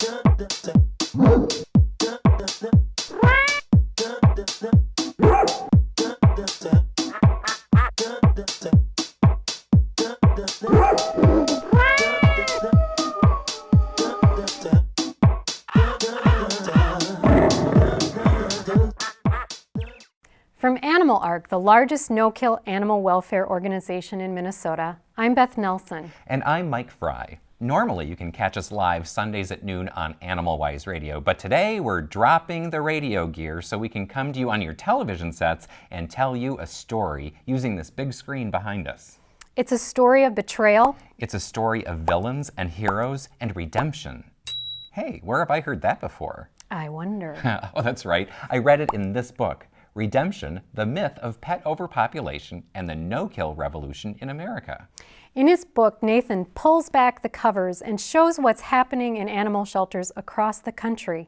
From Animal Ark, the largest no-kill animal welfare organization in Minnesota, I'm Beth Nelson. And I'm Mike Fry. Normally you can catch us live Sundays at noon on Animal Wise Radio, but today we're dropping the radio gear so we can come to you on your television sets and tell you a story using this big screen behind us. It's a story of betrayal. It's a story of villains and heroes and redemption. Hey, where have I heard that before? I wonder. Oh, that's right. I read it in this book, Redemption, the Myth of Pet Overpopulation and the No-Kill Revolution in America. In his book, Nathan pulls back the covers and shows what's happening in animal shelters across the country.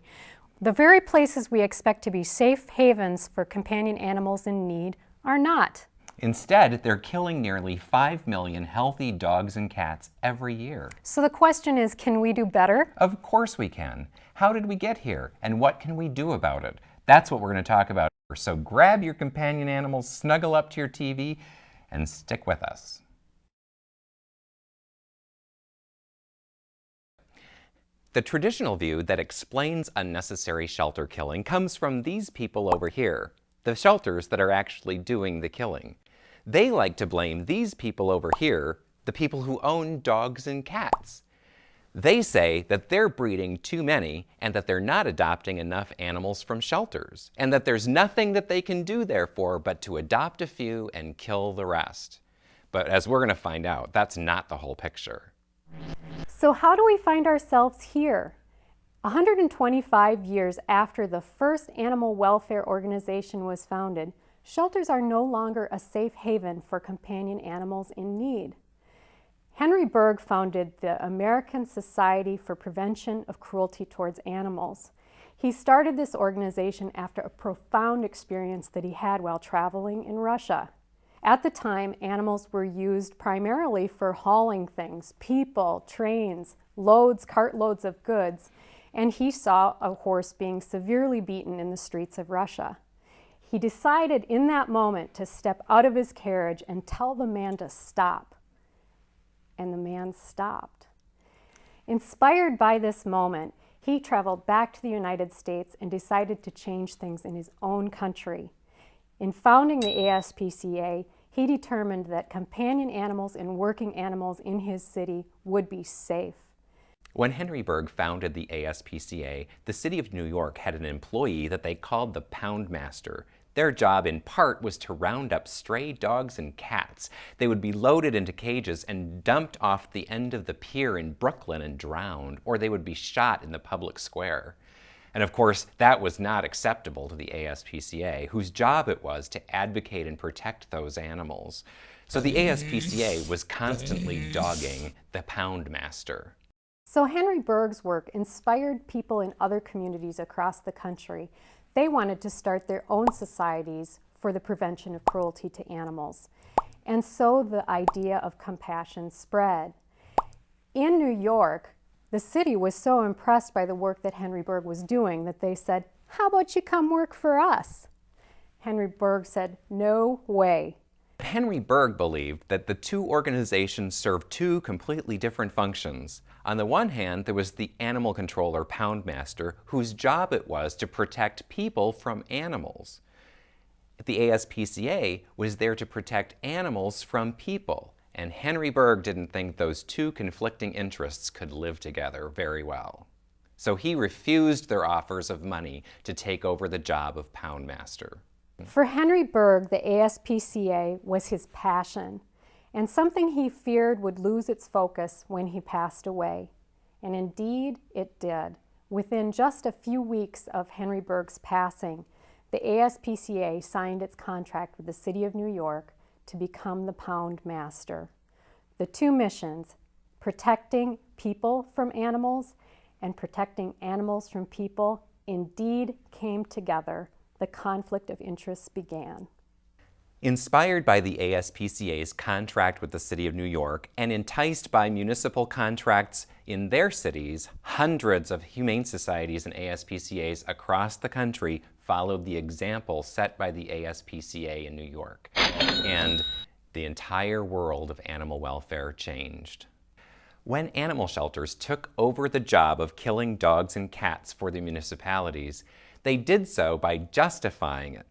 The very places we expect to be safe havens for companion animals in need are not. Instead, they're killing nearly 5 million healthy dogs and cats every year. So the question is, can we do better? Of course we can. How did we get here, and what can we do about it? That's what we're going to talk about. So grab your companion animals, snuggle up to your TV, and stick with us. The traditional view that explains unnecessary shelter killing comes from these people over here, the shelters that are actually doing the killing. They like to blame these people over here, the people who own dogs and cats. They say that they're breeding too many and that they're not adopting enough animals from shelters, and that there's nothing that they can do therefore but to adopt a few and kill the rest. But as we're going to find out, that's not the whole picture. So how do we find ourselves here? 125 years after the first animal welfare organization was founded, shelters are no longer a safe haven for companion animals in need. Henry Bergh founded the American Society for Prevention of Cruelty Towards Animals. He started this organization after a profound experience that he had while traveling in Russia. At the time, animals were used primarily for hauling things, people, trains, loads, cartloads of goods, and he saw a horse being severely beaten in the streets of Russia. He decided in that moment to step out of his carriage and tell the man to stop. And the man stopped. Inspired by this moment, he traveled back to the United States and decided to change things in his own country. In founding the ASPCA, he determined that companion animals and working animals in his city would be safe. When Henry Bergh founded the ASPCA, the city of New York had an employee that they called the Pound Master. Their job, in part, was to round up stray dogs and cats. They would be loaded into cages and dumped off the end of the pier in Brooklyn and drowned, or they would be shot in the public square. And of course, that was not acceptable to the ASPCA, whose job it was to advocate and protect those animals. So the ASPCA was constantly dogging the Pound Master. So Henry Bergh's work inspired people in other communities across the country. They wanted to start their own societies for the prevention of cruelty to animals. And so the idea of compassion spread. In New York, the city was so impressed by the work that Henry Bergh was doing that they said, "How about you come work for us?" Henry Bergh said, "No way." Henry Bergh believed that the two organizations served two completely different functions. On the one hand, there was the animal controller Pound Master, whose job it was to protect people from animals. The ASPCA was there to protect animals from people, and Henry Bergh didn't think those two conflicting interests could live together very well. So he refused their offers of money to take over the job of Pound Master. For Henry Bergh, the ASPCA was his passion, and something he feared would lose its focus when he passed away. And indeed, it did. Within just a few weeks of Henry Bergh's passing, the ASPCA signed its contract with the City of New York to become the Pound Master. The two missions, protecting people from animals and protecting animals from people, indeed came together. The conflict of interests began. Inspired by the ASPCA's contract with the City of New York and enticed by municipal contracts in their cities, hundreds of humane societies and ASPCAs across the country followed the example set by the ASPCA in New York. And the entire world of animal welfare changed. When animal shelters took over the job of killing dogs and cats for the municipalities, they did so by justifying it.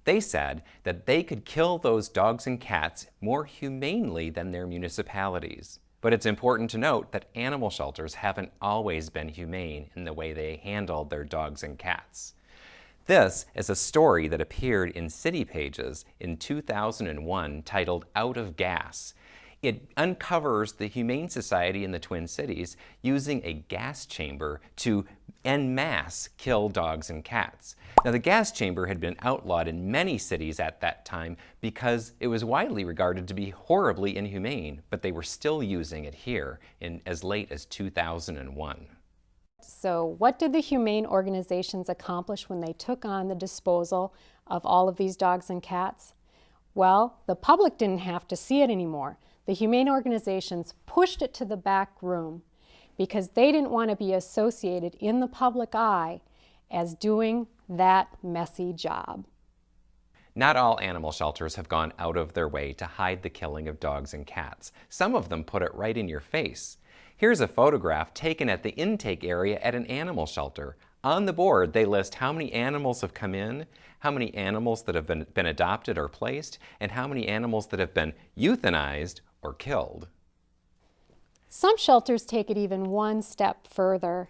They said that they could kill those dogs and cats more humanely than their municipalities. But it's important to note that animal shelters haven't always been humane in the way they handled their dogs and cats. This is a story that appeared in City Pages in 2001 titled Out of Gas. It uncovers the Humane Society in the Twin Cities using a gas chamber to en masse kill dogs and cats. Now, the gas chamber had been outlawed in many cities at that time because it was widely regarded to be horribly inhumane, but they were still using it here in as late as 2001. So what did the humane organizations accomplish when they took on the disposal of all of these dogs and cats? Well, the public didn't have to see it anymore. The humane organizations pushed it to the back room because they didn't want to be associated in the public eye as doing that messy job. Not all animal shelters have gone out of their way to hide the killing of dogs and cats. Some of them put it right in your face. Here's a photograph taken at the intake area at an animal shelter. On the board, they list how many animals have come in, how many animals that have been adopted or placed, and how many animals that have been euthanized or killed. Some shelters take it even one step further.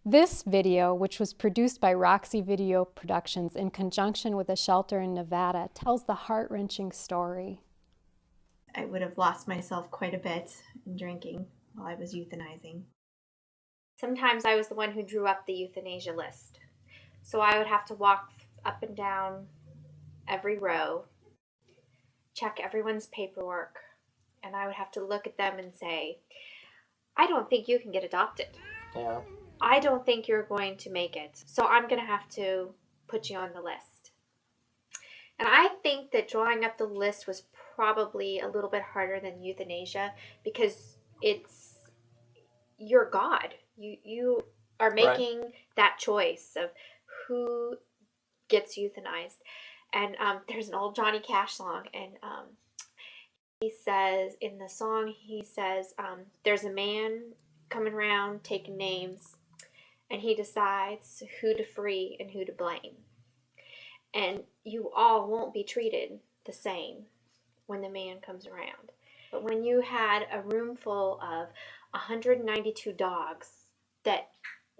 This video, which was produced by Roxy Video Productions in conjunction with a shelter in Nevada, tells the heart-wrenching story. I would have lost myself quite a bit in drinking while I was euthanizing. Sometimes I was the one who drew up the euthanasia list. So I would have to walk up and down every row, check everyone's paperwork, and I would have to look at them and say, I don't think you can get adopted. Yeah. I don't think you're going to make it. So I'm going to have to put you on the list. And I think that drawing up the list was probably a little bit harder than euthanasia because you're God. You are making that choice of who gets euthanized. And there's an old Johnny Cash song, and he says, in the song, he says, there's a man coming around taking names, and he decides who to free and who to blame. And you all won't be treated the same when the man comes around. But when you had a room full of 192 dogs that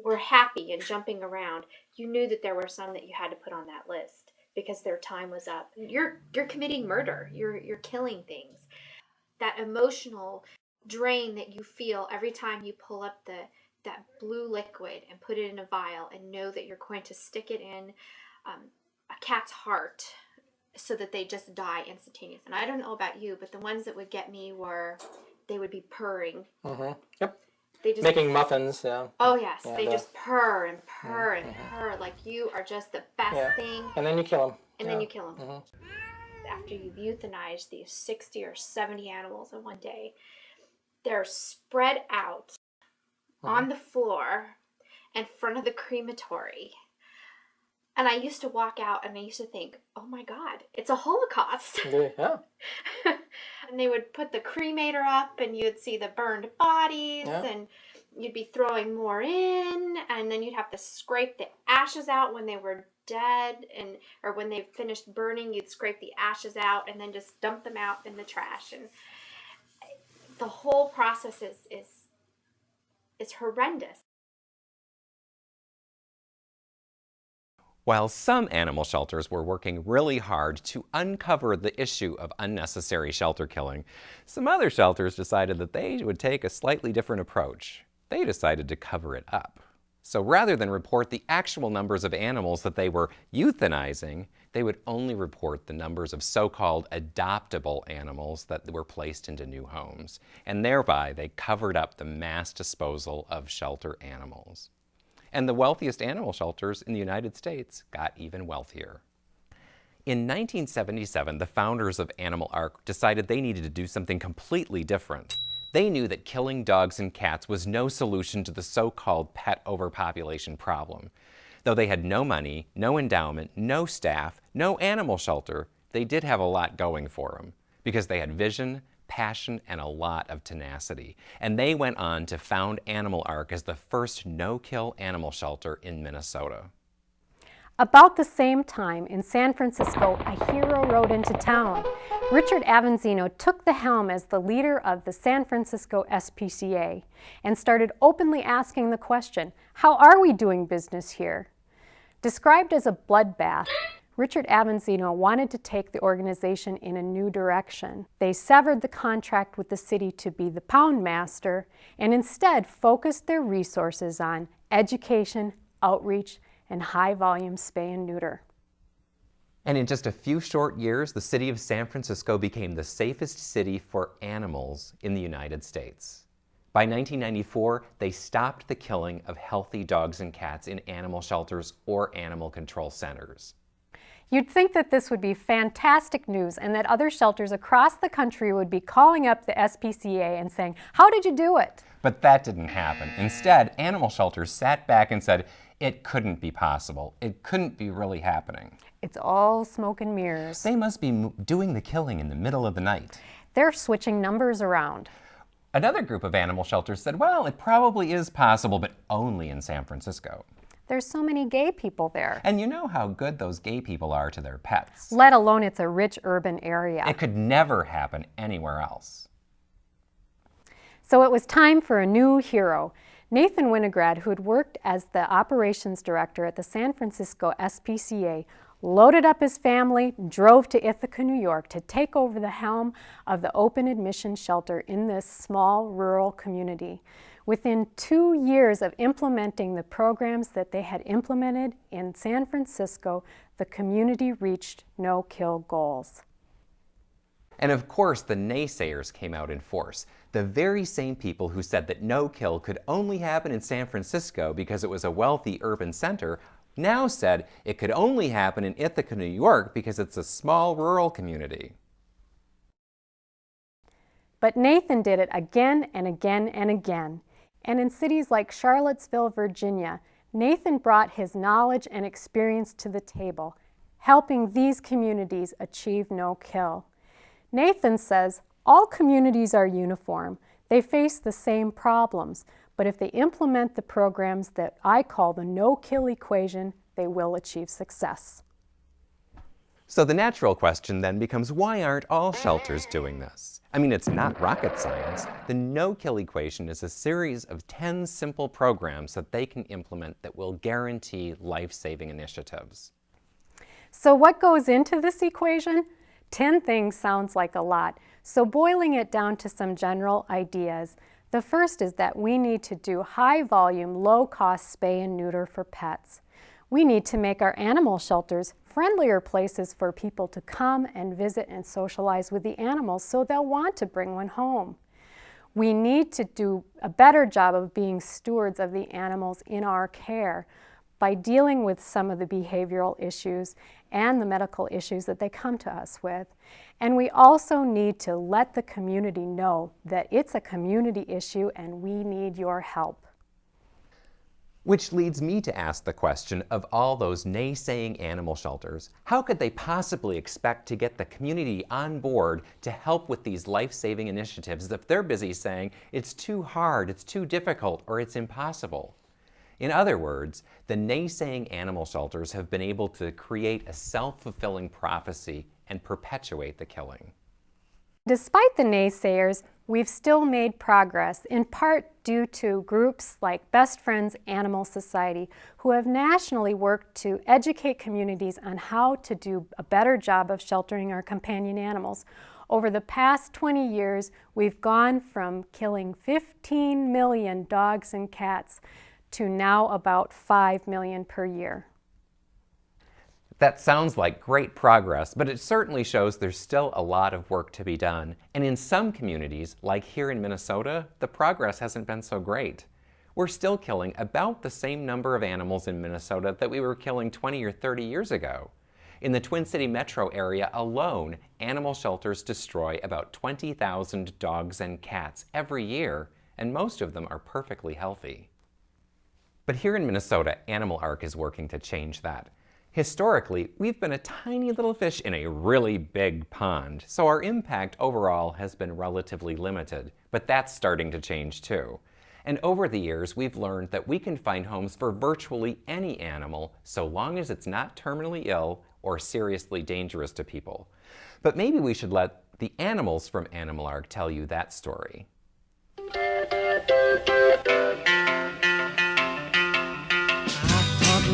were happy and jumping around, you knew that there were some that you had to put on that list because their time was up. You're committing murder. You're killing things. That emotional drain that you feel every time you pull up that blue liquid and put it in a vial and know that you're going to stick it in a cat's heart so that they just die instantaneous. And I don't know about you, but the ones that would get me were, they would be purring. Mm-hmm. Yep. They just making muffins, yeah. Oh yes, yeah, they just purr and purr and purr like you are just the best thing. And then you kill them. And then you kill them. After you've euthanized these 60 or 70 animals in one day, they're spread out on the floor in front of the crematory. And I used to walk out and I used to think, oh my God, it's a Holocaust. Yeah. And they would put the cremator up and you'd see the burned bodies and you'd be throwing more in, and then you'd have to scrape the ashes out when they were dead, or when they finished burning, you'd scrape the ashes out and then just dump them out in the trash. And the whole process is horrendous. While some animal shelters were working really hard to uncover the issue of unnecessary shelter killing, some other shelters decided that they would take a slightly different approach. They decided to cover it up. So rather than report the actual numbers of animals that they were euthanizing, they would only report the numbers of so-called adoptable animals that were placed into new homes. And thereby, they covered up the mass disposal of shelter animals. And the wealthiest animal shelters in the United States got even wealthier. In 1977, the founders of Animal Ark decided they needed to do something completely different. They knew that killing dogs and cats was no solution to the so-called pet overpopulation problem. Though they had no money, no endowment, no staff, no animal shelter, they did have a lot going for them because they had vision, passion, and a lot of tenacity. And they went on to found Animal Ark as the first no-kill animal shelter in Minnesota. About the same time, in San Francisco, a hero rode into town. Richard Avanzino took the helm as the leader of the San Francisco SPCA and started openly asking the question, how are we doing business here? Described as a bloodbath, Richard Avanzino wanted to take the organization in a new direction. They severed the contract with the city to be the pound master and instead focused their resources on education, outreach, and high-volume spay and neuter. And in just a few short years, the city of San Francisco became the safest city for animals in the United States. By 1994, they stopped the killing of healthy dogs and cats in animal shelters or animal control centers. You'd think that this would be fantastic news and that other shelters across the country would be calling up the SPCA and saying, how did you do it? But that didn't happen. Instead, animal shelters sat back and said, it couldn't be possible. It couldn't be really happening. It's all smoke and mirrors. They must be doing the killing in the middle of the night. They're switching numbers around. Another group of animal shelters said, well, it probably is possible, but only in San Francisco. There's so many gay people there. And you know how good those gay people are to their pets. Let alone it's a rich urban area. It could never happen anywhere else. So it was time for a new hero. Nathan Winograd, who had worked as the operations director at the San Francisco SPCA, loaded up his family, drove to Ithaca, New York to take over the helm of the open admission shelter in this small rural community. Within 2 years of implementing the programs that they had implemented in San Francisco, the community reached no-kill goals. And of course, the naysayers came out in force. The very same people who said that no-kill could only happen in San Francisco because it was a wealthy urban center now said it could only happen in Ithaca, New York because it's a small rural community. But Nathan did it again and again and again. And in cities like Charlottesville, Virginia, Nathan brought his knowledge and experience to the table, helping these communities achieve no-kill. Nathan says, all communities are uniform. They face the same problems, but if they implement the programs that I call the no-kill equation, they will achieve success. So the natural question then becomes, why aren't all shelters doing this? I mean, it's not rocket science. The no-kill equation is a series of 10 simple programs that they can implement that will guarantee life-saving initiatives. So what goes into this equation? 10 things sounds like a lot. So boiling it down to some general ideas, the first is that we need to do high-volume, low-cost spay and neuter for pets. We need to make our animal shelters friendlier places for people to come and visit and socialize with the animals so they'll want to bring one home. We need to do a better job of being stewards of the animals in our care by dealing with some of the behavioral issues and the medical issues that they come to us with. And we also need to let the community know that it's a community issue and we need your help. Which leads me to ask the question of all those naysaying animal shelters, how could they possibly expect to get the community on board to help with these life-saving initiatives if they're busy saying it's too hard, it's too difficult, or it's impossible? In other words, the naysaying animal shelters have been able to create a self-fulfilling prophecy and perpetuate the killing. Despite the naysayers, we've still made progress, in part due to groups like Best Friends Animal Society, who have nationally worked to educate communities on how to do a better job of sheltering our companion animals. Over the past 20 years, we've gone from killing 15 million dogs and cats to now about 5 million per year. That sounds like great progress, but it certainly shows there's still a lot of work to be done. And in some communities, like here in Minnesota, the progress hasn't been so great. We're still killing about the same number of animals in Minnesota that we were killing 20 or 30 years ago. In the Twin City metro area alone, animal shelters destroy about 20,000 dogs and cats every year, and most of them are perfectly healthy. But here in Minnesota, Animal Ark is working to change that. Historically, we've been a tiny little fish in a really big pond, so our impact overall has been relatively limited, but that's starting to change too. And over the years, we've learned that we can find homes for virtually any animal so long as it's not terminally ill or seriously dangerous to people. But maybe we should let the animals from Animal Ark tell you that story.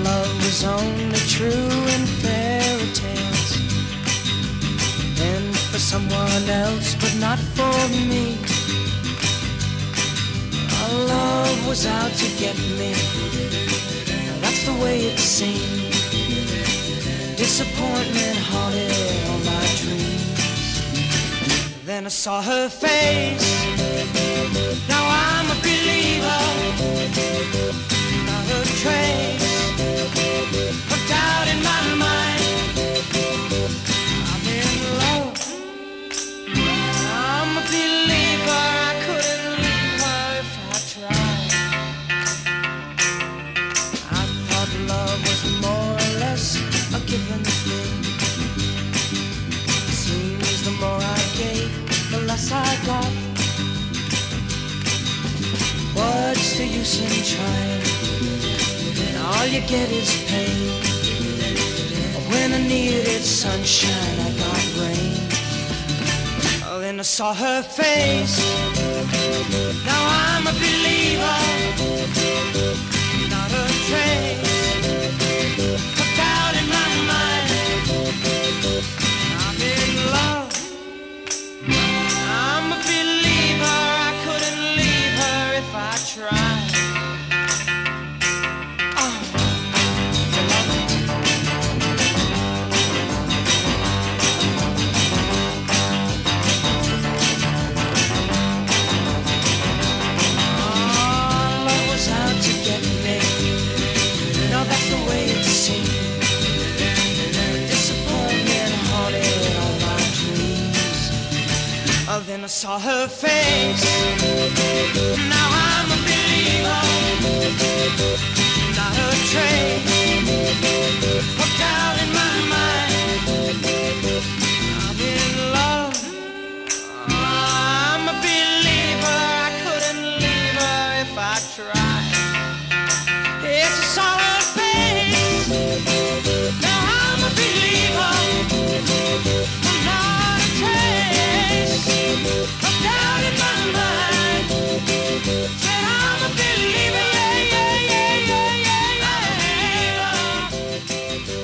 Love was only true in fairy tales, and for someone else, but not for me. Our love was out to get me, that's the way it seemed. Disappointment haunted all my dreams. Then I saw her face, now I'm a believer. Not a trace of doubt in my mind. I'm in love, I'm a believer. I couldn't leave her if I tried. I thought love was more or less a given thing. Seems the more I gave, the less I got. What's the use in trying? All you get is pain. When I needed sunshine, I got rain. Oh, then I saw her face. Now I'm a believer. Not a trace of doubt in my mind. I'm in love. I'm a believer. I couldn't leave her if I tried. Then I saw her face. Now I'm a believer. Not a trace of doubt in my mind. I'm in love. I'm a believer. I couldn't leave her if I tried. Yes, I saw her face. Now I'm a believer. I'm not a trace of doubt in my mind. Said I'm a believer,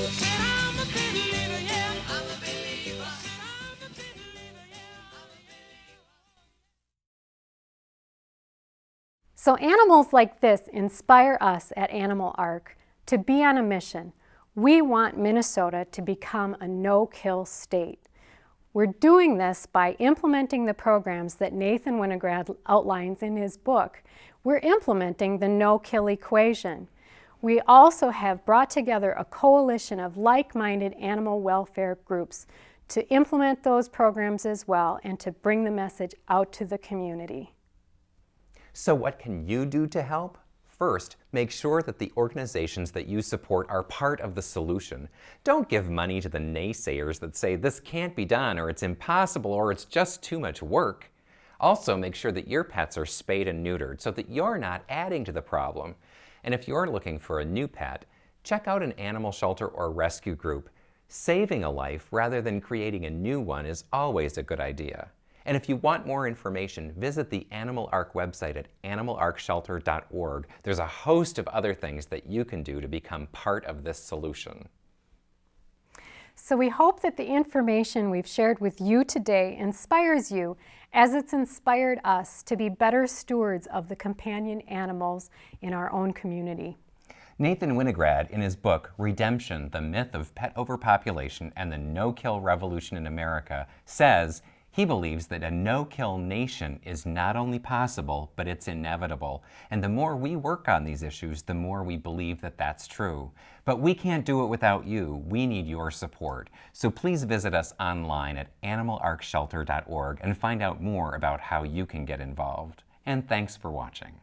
Said I'm a believer, I'm a believer. I'm a believer, So animals like this inspire us at Animal Ark to be on a mission. We want Minnesota to become a no-kill state. We're doing this by implementing the programs that Nathan Winograd outlines in his book. We're implementing the no-kill equation. We also have brought together a coalition of like-minded animal welfare groups to implement those programs as well and to bring the message out to the community. So what can you do to help? First, make sure that the organizations that you support are part of the solution. Don't give money to the naysayers that say this can't be done, or it's impossible, or it's just too much work. Also, make sure that your pets are spayed and neutered so that you're not adding to the problem. And if you're looking for a new pet, check out an animal shelter or rescue group. Saving a life rather than creating a new one is always a good idea. And if you want more information, visit the Animal Ark website at animalarkshelter.org. There's a host of other things that you can do to become part of this solution. So we hope that the information we've shared with you today inspires you as it's inspired us to be better stewards of the companion animals in our own community. Nathan Winograd, in his book, Redemption, The Myth of Pet Overpopulation and the No-Kill Revolution in America, says, He believes that a no-kill nation is not only possible, but it's inevitable. And the more we work on these issues, the more we believe that that's true. But we can't do it without you. We need your support. So please visit us online at animalarkshelter.org and find out more about how you can get involved. And thanks for watching.